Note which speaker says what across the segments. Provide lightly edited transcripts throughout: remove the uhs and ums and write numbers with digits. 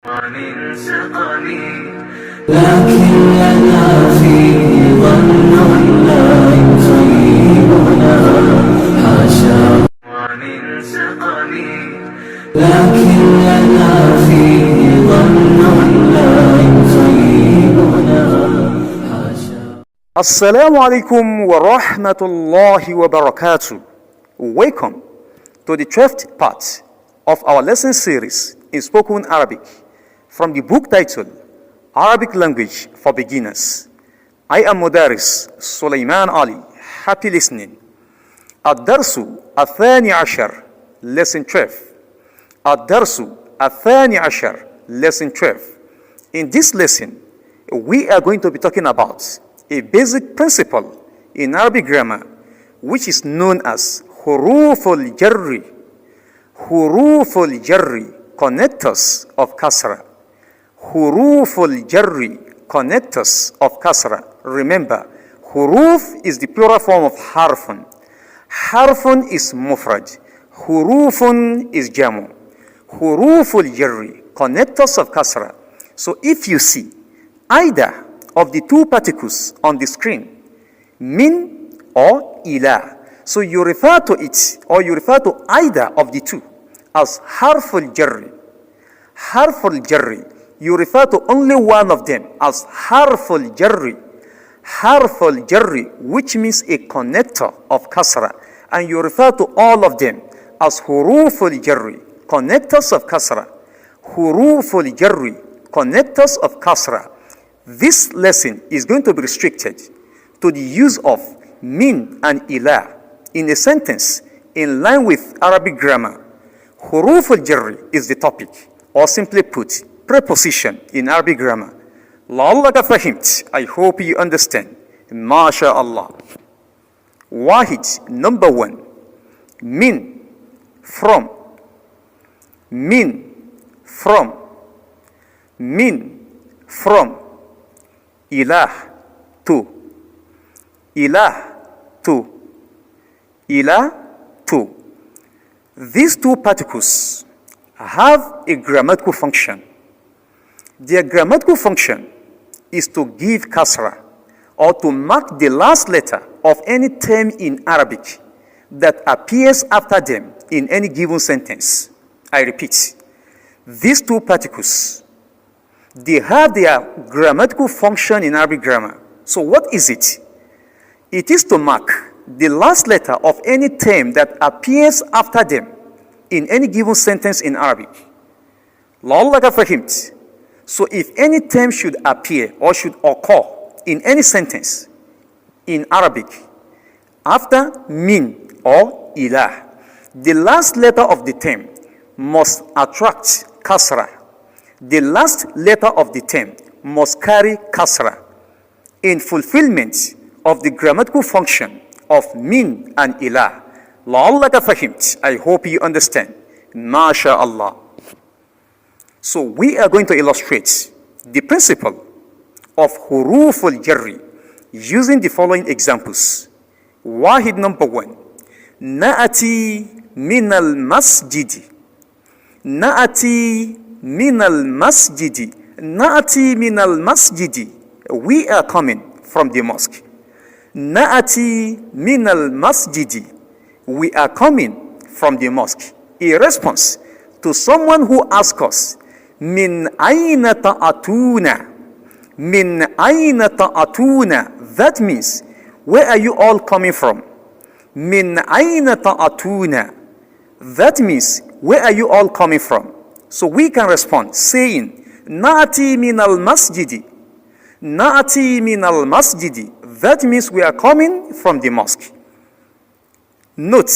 Speaker 1: ومن سقمي لكن لنا فيه ظن لا يخيبنا حاشا ومن سقمي لكن لنا فيه ظن لا يخيبنا حاشا.
Speaker 2: Assalamu alaikum wa rahmatullahi wa barakatuh. Welcome to the 12th part of our lesson series in spoken Arabic from the book titled Arabic Language for Beginners. I am Mudaris Sulaiman Ali. Happy listening. الدرس الثاني عشر lesson 12. الدرس الثاني عشر lesson 12. In this lesson, we are going to be talking about a basic principle in Arabic grammar which is known as huruful jarri. Huruful jarri, connectors of kasra. Huruful jarri, connectors of kasra. Remember, huruf is the plural form of harfun. Harfun is mufrad. Hurufun is jamu. Huruful jarri, connectors of kasra. So if you see either of the two particles on the screen, min or ila, so you refer to it or you refer to either of the two as harful jarri. Harful jarri, you refer to only one of them as harful jarri. Harful jarri, which means a connector of kasra, and you refer to all of them as huruful jarri, connectors of kasra. Huruful jarri, connectors of kasra. This lesson is going to be restricted to the use of min and ila in a sentence in line with Arabic grammar. Huruf al-jarri is the topic, or simply put, preposition in Arabic grammar. La'allaka fahimt. I hope you understand. MashaAllah. Wahid, number one. Min, from. Min, from. Min, from. Ilah, to. Ilah, to. Ilah, to. These two particles have a grammatical function. Their grammatical function is to give kasra or to mark the last letter of any term in Arabic that appears after them in any given sentence. I repeat, these two particles, they have their grammatical function in Arabic grammar. So what is it? It is to mark the last letter of any term that appears after them in any given sentence in Arabic. La'allaka fahimt. So if any term should appear or should occur in any sentence in Arabic after min or ilah, the last letter of the term must attract kasra. The last letter of the term must carry kasra in fulfillment of the grammatical function of min and ilah. La'allaka fahimt. I hope you understand. MashaAllah. So we are going to illustrate the principle of huruf al-jarri using the following examples. Wahid number one. Na'ati min al-masjidi. Na'ati min al-masjidi. Na'ati min al-masjidi. We are coming from the mosque. Na'ati min al-masjidi. We are coming from the mosque. A response to someone who asks us, min ayna ta'atuna. Min ayna ta'atuna. That means, where are you all coming from? Min ayna ta'atuna. That means, where are you all coming from? So we can respond saying, Na'ati min al-masjidi. Na'ati min al-masjidi. That means we are coming from the mosque. Note,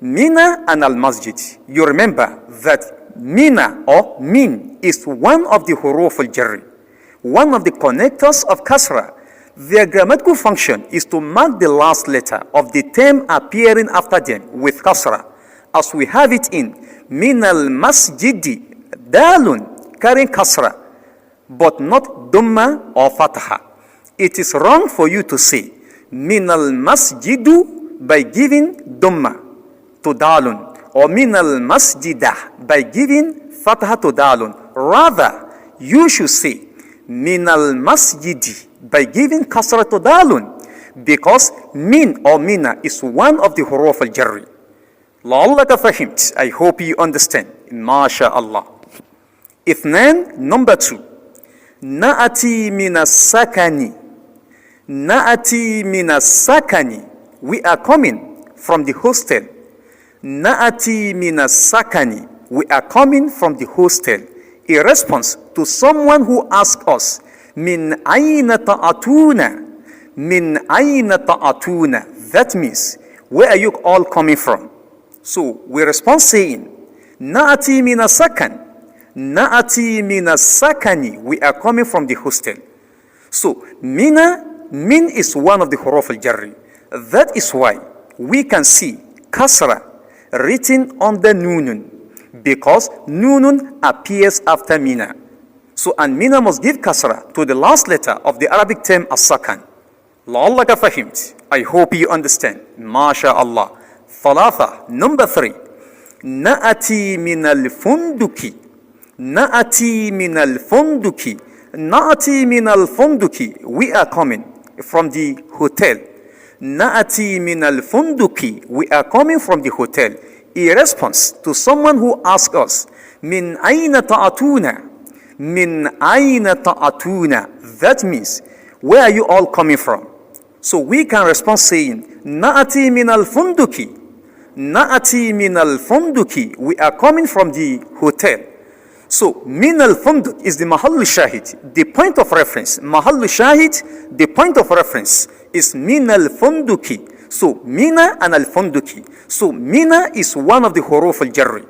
Speaker 2: Mina and al-masjid. You remember that Mina or min is one of the huruf al-jarri, one of the connectors of kasra. Their grammatical function is to mark the last letter of the term appearing after them with kasra, as we have it in min al-masjidi, dalun, carrying kasra, but not dumma or fataha. It is wrong for you to say min al-masjidu by giving dumma to dalun, or min al-masjidah by giving fatha to dalun. Rather, you should say min al-masjidi by giving kasra to dalun, because min or mina is one of the huruf al-jarri. لعلك فهمت. I hope you understand. MashaAllah. Ithnan, number 2. Na'ati minas sakani. Na'ati minas sakani. We are coming from the hostel. Na'ati minas sakani. We are coming from the hostel. A response to someone who asks us, Min ayna ta'atuna. Min ayna ta'atuna. That means, where are you all coming from? So we respond saying, Na'ati minas sakan. Na'ati minas sakani. We are coming from the hostel. So min is one of the huruf al-jarri. That is why we can see kasra written on the nunun, because nunun appears after mina. So and mina must give kasra to the last letter of the Arabic term as-sakan. لعلك فهمت. I hope you understand. MashaAllah. ثلاثة, number 3. نأتي من الفندق. نأتي من الفندق. نأتي من الفندق. We are coming from the hotel. نأتي من الفندق. We are coming from the hotel. A response to someone who asks us, من أين تأتون? من أين تأتون? That means, where are you all coming from? So we can respond saying, نأتي من الفندق. Na'ati min al-funduki. We are coming from the hotel. So, min al-funduk is the mahall shahid, the point of reference. Mahall shahid, the point of reference is min al-funduki. So, mina and al-funduki. So, mina is one of the huruf al-jarri.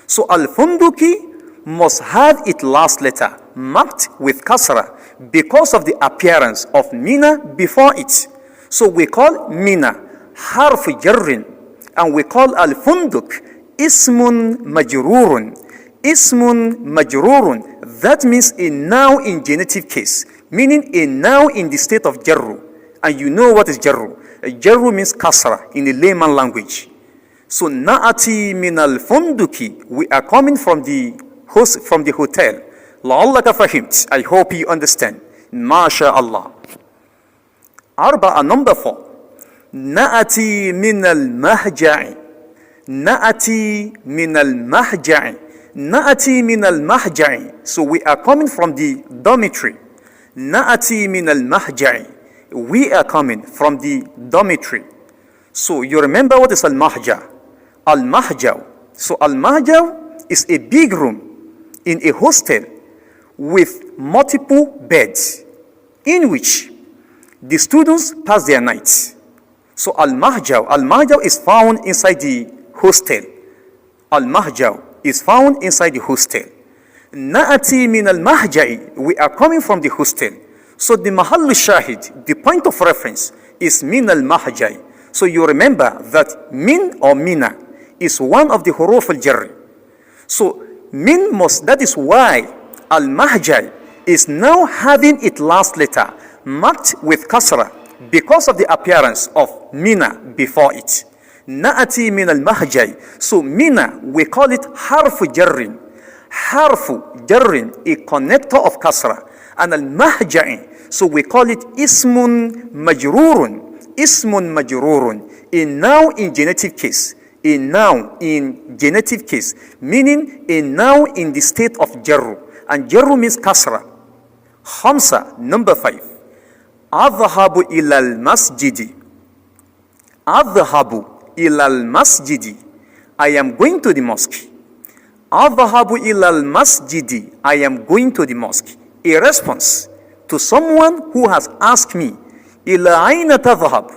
Speaker 2: So, al-funduki must have its last letter marked with kasra because of the appearance of mina before it. So, we call mina harf jarrin. And we call al-funduk ismun majrurun. Ismun majrurun. That means a noun in genitive case, meaning a noun in the state of jarru. And you know what is jarru. Jarru means kasra in the layman language. So na'ati min al-funduki. We are coming from the hotel. لعلك فهمت. I hope you understand. MashaAllah. Arba'a, number 4. نأتي من المهجع. نأتي من المهجع. نأتي من المهجع. So we are coming from the dormitory. نأتي من المهجع. We are coming from the dormitory. So you remember what is al-mahja? Al-mahja. So al-mahja is a big room in a hostel with multiple beds in which the students pass their nights. So al-mahjaw is found inside the hostel. Al-mahjaw is found inside the hostel. Na'ati min al-mahja'i. We are coming from the hostel. So the mahall shahid, the point of reference, is min al-mahja'i. So you remember that min or mina is one of the huruf al-jarri. So min must, that is why al-mahja'i is now having its last letter marked with kasra because of the appearance of mina before it. Na'ati min al-mahjai. So mina, we call it harfu jarrin. Harfu jarrin, a connector of kasra. And al-mahjai, so we call it ismun majrurun. Ismun majrurun, a noun in genitive case. A noun in genitive case, meaning a noun in the state of jarru. And jarru means kasra. Khamsa, number 5. أذهب إلى المسجد. أذهب إلى المسجد. I am going to the mosque. أذهب إلى المسجد. I am going to the mosque. A response to someone who has asked me, إلى أين تذهب?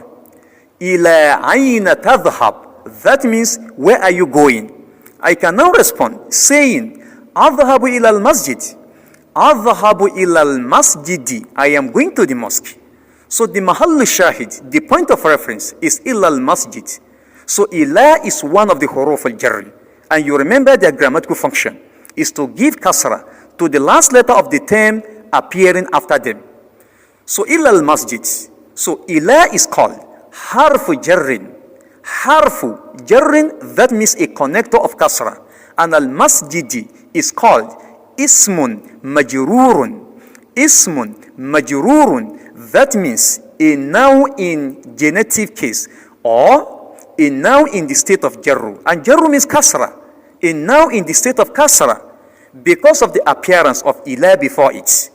Speaker 2: إلى أين تذهب? That means, where are you going? I can now respond saying, أذهب إلى المسجد. أذهب إلى المسجد. I am going to the mosque. So the mahall shahid, the point of reference, is illa al-masjid. So ila is one of the huruf al-jarri. And you remember their grammatical function is to give kasra to the last letter of the term appearing after them. So illa al-masjid. So ila is called harfu jarrin. Harfu jarrin, that means a connector of kasra. And al-masjidi is called ismun majrurun. Ismun majrurun. That means a noun in genitive case or a noun in the state of jarru. And jarru means kasra. A noun in the state of kasra because of the appearance of ila before it.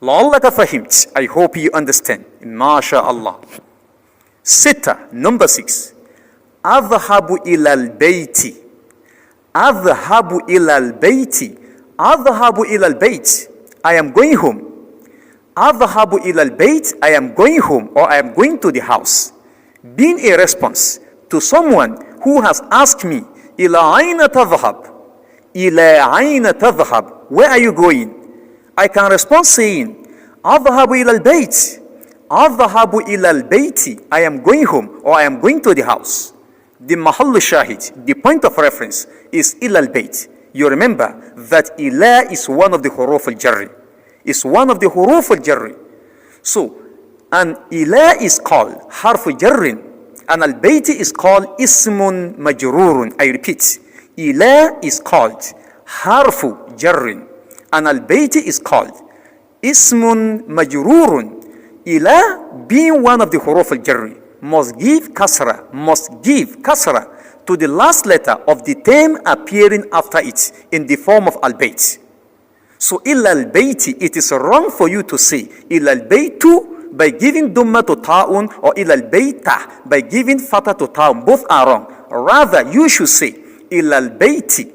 Speaker 2: لعلك فهمت. I hope you understand. MashaAllah. Sita, number 6. أذهب إلى البيت. أذهب إلى البيت. أذهب إلى البيت. I am going home. أذهب إلى البيت. I am going home or I am going to the house. Being a response to someone who has asked me, إلى أين تذهب? إلى أين تذهب? Where are you going? I can respond saying, أذهب إلى البيت. أذهب إلى البيت. I am going home or I am going to the house. The mahall shahid, the point of reference is إلى البيت. You remember that إلى is one of the huruf al-jarri. It's one of the huruf al-jarri. So, and إلى is called harf jarrin and al-bayt is called ismun majrurun. I repeat, إلى is called harf jarrin and al-bayt is called ismun majrurun. Ila being one of the huruf al-jarri must give kasra to the last letter of the term appearing after it in the form of al-bayt. So illa al-bayti, it is wrong for you to say illa al-baytu by giving dumma to ta'un or illa al-bayta by giving fata to ta'un. Both are wrong. Rather, you should say illa al-bayti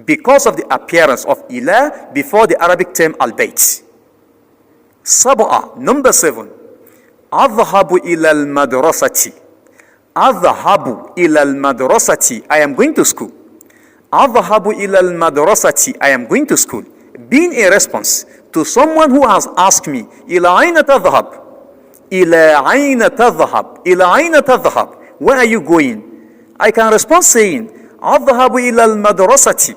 Speaker 2: because of the appearance of ila before the Arabic term al-bayt. Sab'a, number 7. أذهب إلى المدرسة. أذهب إلى المدرسة. I am going to school. أذهب إلى المدرسة. I am going to school. Being a response to someone who has asked me, إلى أين تذهب? إلى أين تذهب? إلى أين تذهب? Where are you going? I can respond saying, أذهب إلى المدرسة.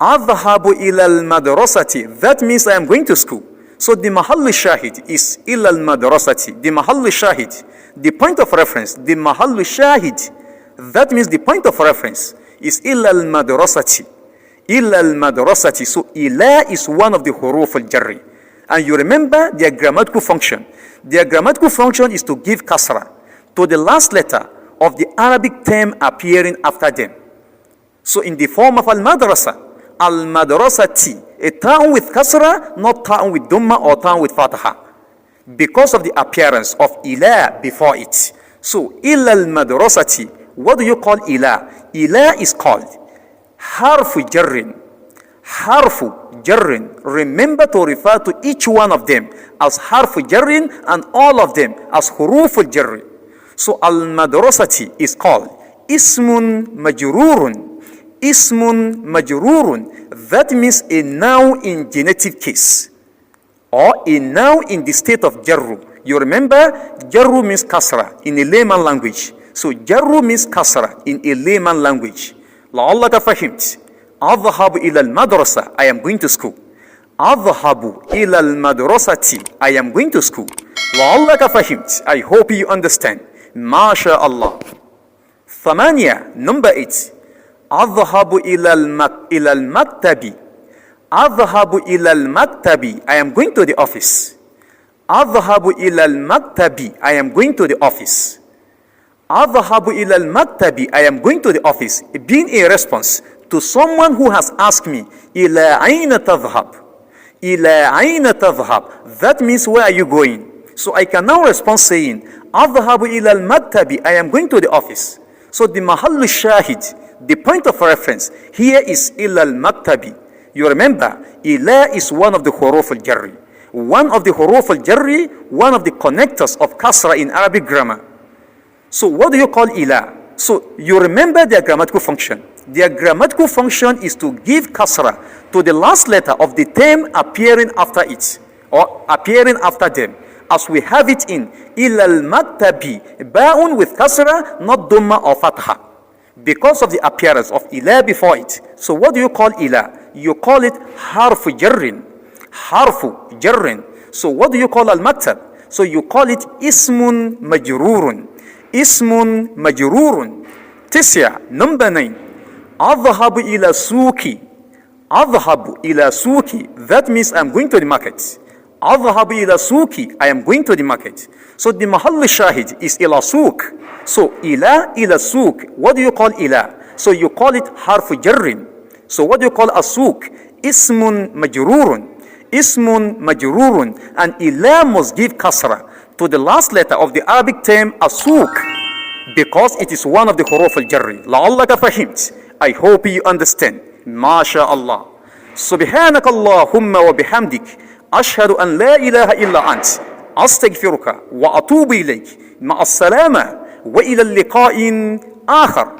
Speaker 2: أذهب إلى المدرسة. That means I am going to school. So the mahall shahid is illa al-madrasati. The mahall shahid, the point of reference, the mahall shahid, that means the point of reference is illa al-madrasati. Illa al-madrasati. So ila is one of the huruf al-jarri. And you remember their grammatical function. Their grammatical function is to give kasra to the last letter of the Arabic term appearing after them. So in the form of al-madrasa, al-madrasati, a ta'un with kasra, not ta'un with dumma or ta'un with fataha, because of the appearance of ila before it. So illa al-madrasati, what do you call ila? Ila is called harfu jarrin. Harfu jarrin. Remember to refer to each one of them as harfu jarrin and all of them as huruf al-jarri. So al-madrasati is called ismun majrurun. Ismun majrurun. That means a noun in genitive case or a noun in the state of jarru. You remember jarru means kasra in a layman language. So jarru means kasra in a layman language. لعلك فهمت. أذهب إلى المدرسة. I am going to school. أذهب إلى المدرسة. I am going to school. لعلك فهمت. I hope you understand. ما شاء الله. ثمانية, number 8. أذهب إلى المكتب. أذهب إلى المكتب. I am going to the office. أذهب إلى المكتب. I am going to the office. أذهب إلى المكتب. I am going to the office. Being a response to someone who has asked me, إلى أين تذهب? إلى أين تذهب? That means where are you going? So I can now respond saying, أذهب إلى المكتب. I am going to the office. So the mahall shahid, the point of reference here is illa al-maktabi. You remember, ila is one of the huruf al-jarri. One of the huruf al-jarri, one of the connectors of kasra in Arabic grammar. So what do you call ila? So you remember their grammatical function. Their grammatical function is to give kasra to the last letter of the term appearing after it or appearing after them. As we have it in illa al-maktabi, ba'un with kasra, not dumma or fatha, because of the appearance of ila before it. So what do you call ila? You call it harfu jarrin. Harfu jarrin. So what do you call al-maktab? So you call it ismun majrurun. Ismun majrurun. Tisya, number 9. أذهب إلى السوق. أذهب إلى سوقي. That means I'm going to the market. أذهب إلى سوقي. I am going to the market. So the محل الشاهد is إلى سوق. So إلى سوق. What do you call إلى? So you call it حرف جر. So what do you call السوق? اسم مجرور. اسم مجرور. And إلى must give kasra to the last letter of the Arabic term السوق, because it is one of the حروف الجر. لعلك فهمت. I hope you understand. ما شاء الله. سبحانك اللهم وبحمدك أشهد أن لا إله إلا أنت أستغفرك وأتوب إليك. مع السلامة وإلى اللقاء آخر.